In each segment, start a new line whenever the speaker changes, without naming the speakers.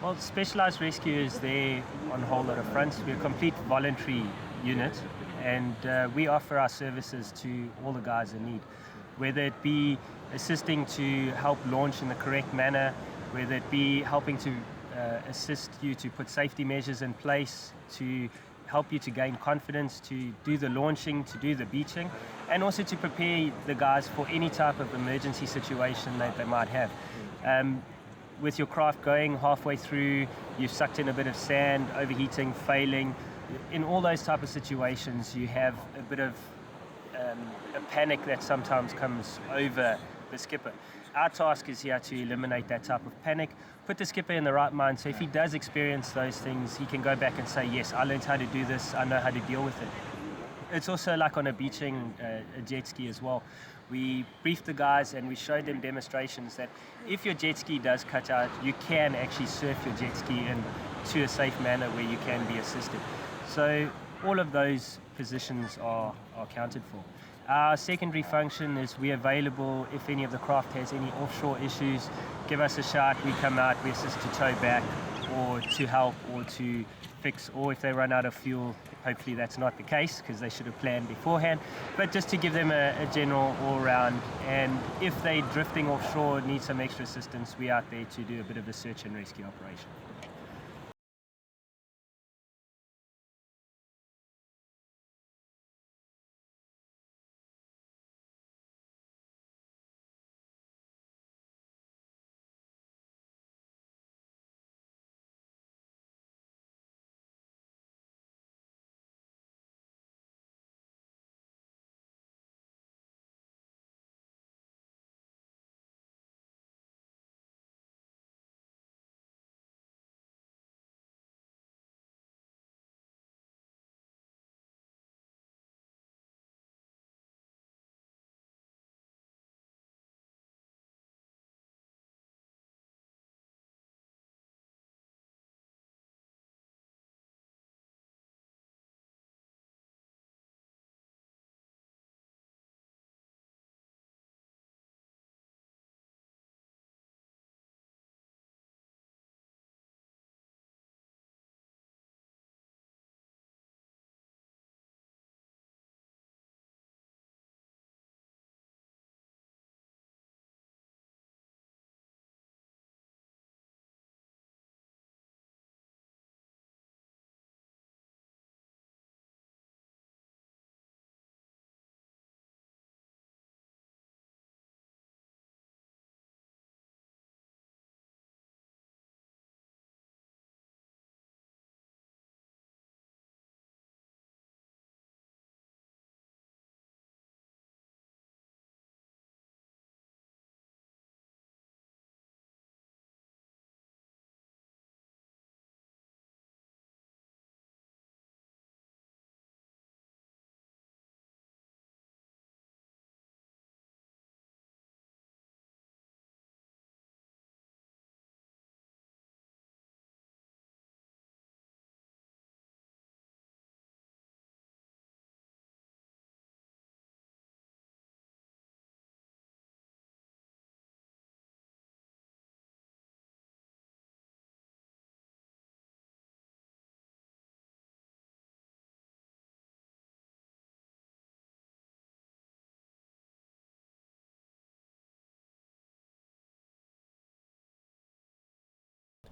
Well, Specialised Rescue is there on a whole lot of fronts. We're a complete voluntary unit, and we offer our services to all the guys in need, whether it be assisting to help launch in the correct manner, whether it be helping to assist you to put safety measures in place, to help you to gain confidence, to do the launching, to do the beaching, and also to prepare the guys for any type of emergency situation that they might have. With your craft going halfway through, you've sucked in a bit of sand, overheating, failing. In all those type of situations, you have a bit of a panic that sometimes comes over the skipper. Our task is here to eliminate that type of panic, put the skipper in the right mind, so if he does experience those things, he can go back and say, yes, I learned how to do this, I know how to deal with it. It's also like on a beaching, a jet ski as well. We briefed the guys and we showed them demonstrations that if your jet ski does cut out, you can actually surf your jet ski into a safe manner where you can be assisted. So all of those positions are accounted for. Our secondary function is we're available if any of the craft has any offshore issues. Give us a shout, we come out, we assist to tow back or to help or to fix, or if they run out of fuel, hopefully that's not the case because they should have planned beforehand, but just to give them a general all-round. And if they're drifting offshore, need some extra assistance, we're out there to do a bit of a search and rescue operation.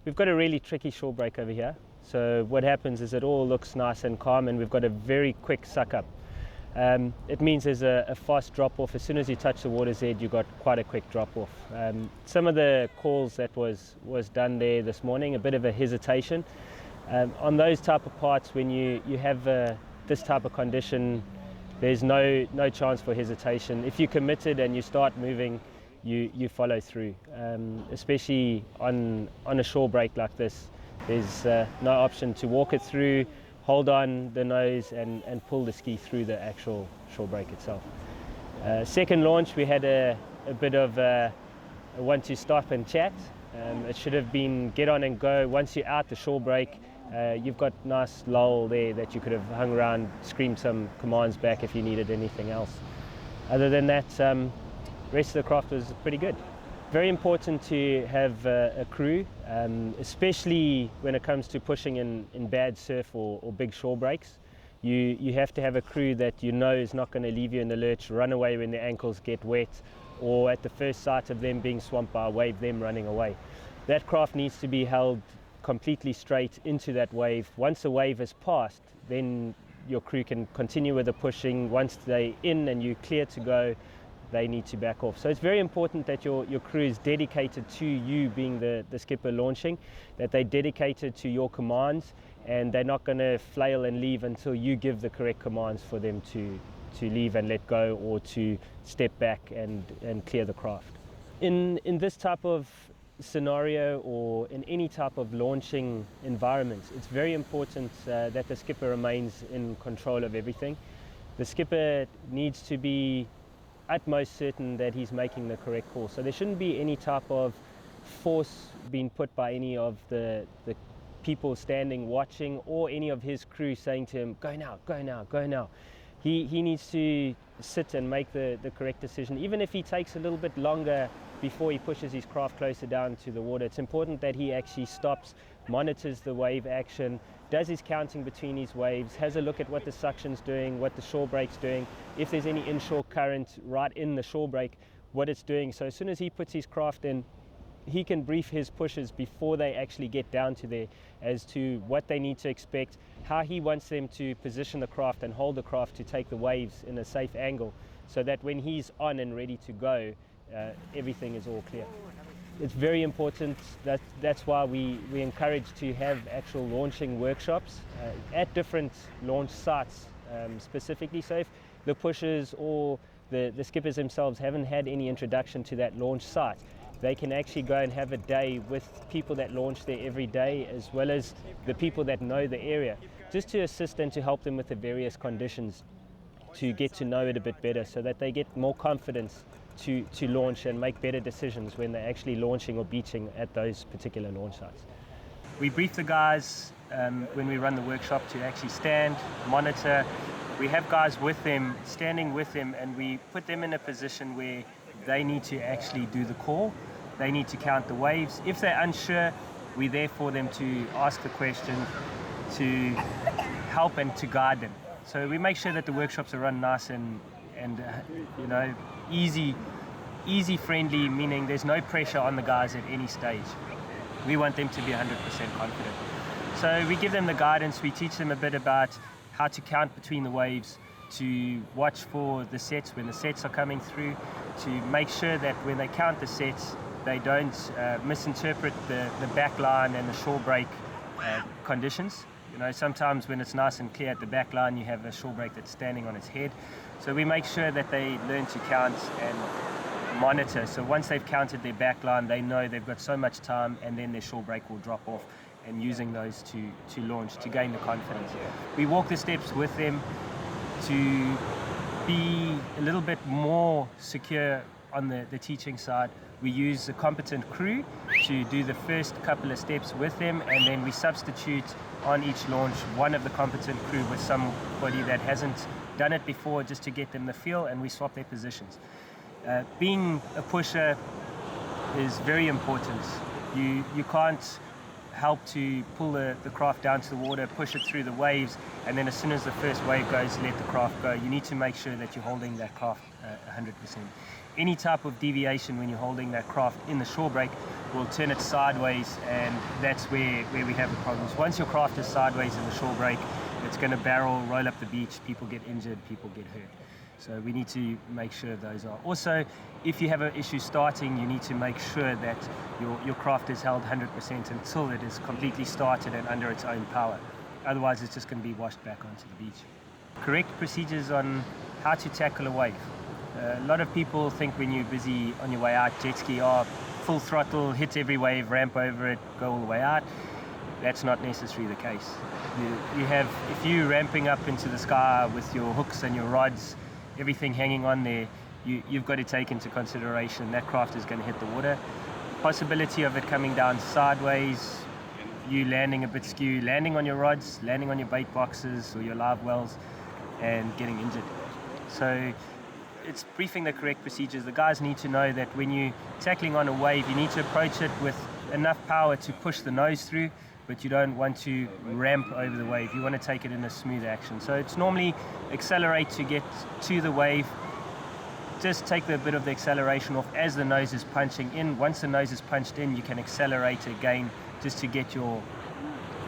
We've got a really tricky shore break over here. So what happens is it all looks nice and calm and we've got a very quick suck up. It means there's a fast drop off. As soon as you touch the water's edge, you've got quite a quick drop off. Some of the calls that was done there this morning, a bit of a hesitation. On those type of parts, when you have this type of condition, there's no chance for hesitation. If you're committed and you start moving, you follow through. Especially on a shore break like this, there's no option to walk it through, hold on the nose and pull the ski through the actual shore break itself. Second launch, we had a bit of a want to stop and chat. It should have been get on and go. Once you're out the shore break, you've got nice lull there that you could have hung around, screamed some commands back if you needed anything else. Other than that, rest of the craft was pretty good. Very important to have a crew, especially when it comes to pushing in bad surf or big shore breaks. You have to have a crew that you know is not going to leave you in the lurch, run away when their ankles get wet, or at the first sight of them being swamped by a wave, them running away. That craft needs to be held completely straight into that wave. Once the wave has passed, then your crew can continue with the pushing. Once they're in and you're clear to go, they need to back off. So it's very important that your crew is dedicated to you being the skipper launching, that they're dedicated to your commands, and they're not going to flail and leave until you give the correct commands for them to leave and let go, or to step back and clear the craft. In this type of scenario, or in any type of launching environment, it's very important that the skipper remains in control of everything. The skipper needs to be utmost certain that he's making the correct call. So there shouldn't be any type of force being put by any of the people standing watching, or any of his crew saying to him, go now, go now, go now. He needs to sit and make the correct decision. Even if he takes a little bit longer before he pushes his craft closer down to the water, it's important that he actually stops, monitors the wave action, does his counting between his waves, has a look at what the suction's doing, what the shore break's doing, if there's any inshore current right in the shore break, what it's doing. So as soon as he puts his craft in, he can brief his pushers before they actually get down to there as to what they need to expect, how he wants them to position the craft and hold the craft to take the waves in a safe angle, so that when he's on and ready to go, everything is all clear. It's very important. That's why we encourage to have actual launching workshops at different launch sites specifically. So if the pushers or the skippers themselves haven't had any introduction to that launch site, they can actually go and have a day with people that launch there every day, as well as the people that know the area, just to assist and to help them with the various conditions, to get to know it a bit better, so that they get more confidence to launch and make better decisions when they're actually launching or beaching at those particular launch sites. We brief the guys when we run the workshop to actually stand, monitor. We have guys with them, standing with them, and we put them in a position where they need to actually do the call. They need to count the waves. If they're unsure, we're there for them to ask the question, to help and to guide them. So we make sure that the workshops are run nice and you know, easy friendly, meaning there's no pressure on the guys at any stage. We want them to be 100% confident. So we give them the guidance, we teach them a bit about how to count between the waves, to watch for the sets when the sets are coming through, to make sure that when they count the sets, they don't misinterpret the back line and the shore break conditions. You know, sometimes when it's nice and clear at the back line, you have a shore break that's standing on its head. So we make sure that they learn to count and monitor. So once they've counted their back line, they know they've got so much time, and then their shore break will drop off, and using those to launch, to gain the confidence. We walk the steps with them to be a little bit more secure on the teaching side. We use a competent crew to do the first couple of steps with them, and then we substitute on each launch one of the competent crew with somebody that hasn't done it before, just to get them the feel, and we swap their positions. Being a pusher is very important. You can't help to pull the craft down to the water, push it through the waves, and then as soon as the first wave goes, let the craft go. You need to make sure that you're holding that craft 100%. Any type of deviation when you're holding that craft in the shore break will turn it sideways, and that's where we have the problems. Once your craft is sideways in the shore break, it's going to barrel, roll up the beach, people get injured, people get hurt. So we need to make sure those are. Also, if you have an issue starting, you need to make sure that your craft is held 100% until it is completely started and under its own power. Otherwise, it's just going to be washed back onto the beach. Correct procedures on how to tackle a wave. A lot of people think when you're busy on your way out, jet ski, full throttle, hit every wave, ramp over it, go all the way out. That's not necessarily the case. If you're ramping up into the sky with your hooks and your rods, everything hanging on there, you've got to take into consideration that craft is going to hit the water. Possibility of it coming down sideways, you landing a bit skew, landing on your rods, landing on your bait boxes or your live wells, and getting injured. So it's briefing the correct procedures. The guys need to know that when you're tackling on a wave, you need to approach it with enough power to push the nose through, but you don't want to ramp over the wave. You want to take it in a smooth action. So it's normally accelerate to get to the wave. Just take a bit of the acceleration off as the nose is punching in. Once the nose is punched in, you can accelerate again just to get your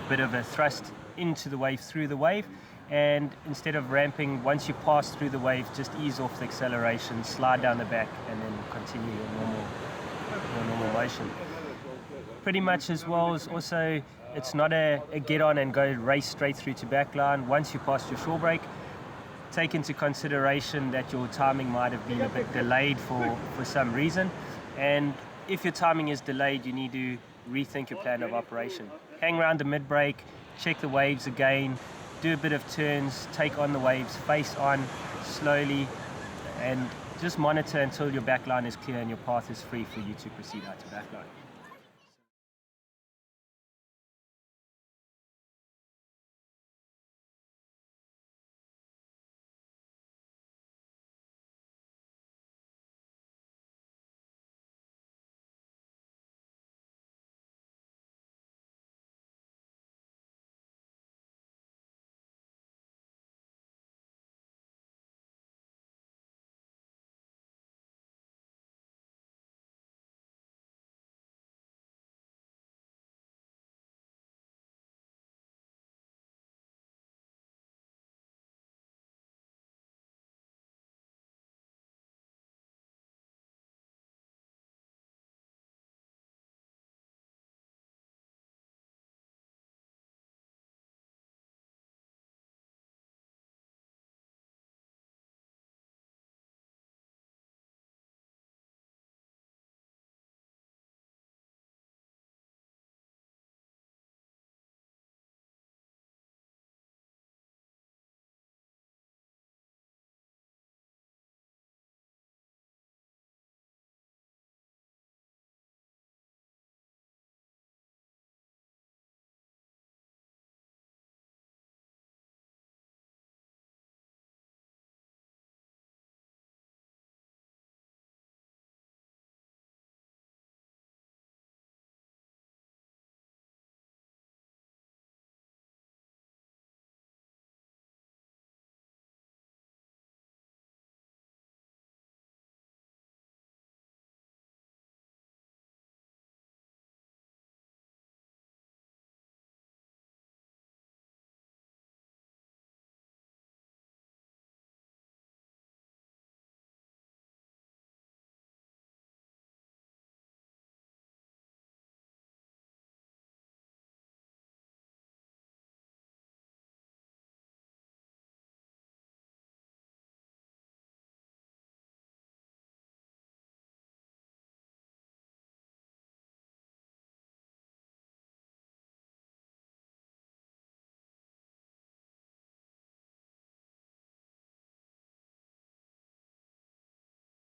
bit of a thrust into the wave, through the wave. And instead of ramping, once you pass through the wave, just ease off the acceleration, slide down the back, and then continue your normal motion. Pretty much as well as also, it's not a get on and go race straight through to backline. Once you pass your shore break, take into consideration that your timing might have been a bit delayed for some reason. And if your timing is delayed, you need to rethink your plan of operation. Hang around the mid-break, check the waves again, do a bit of turns, take on the waves, face on, slowly, and just monitor until your backline is clear and your path is free for you to proceed out to backline.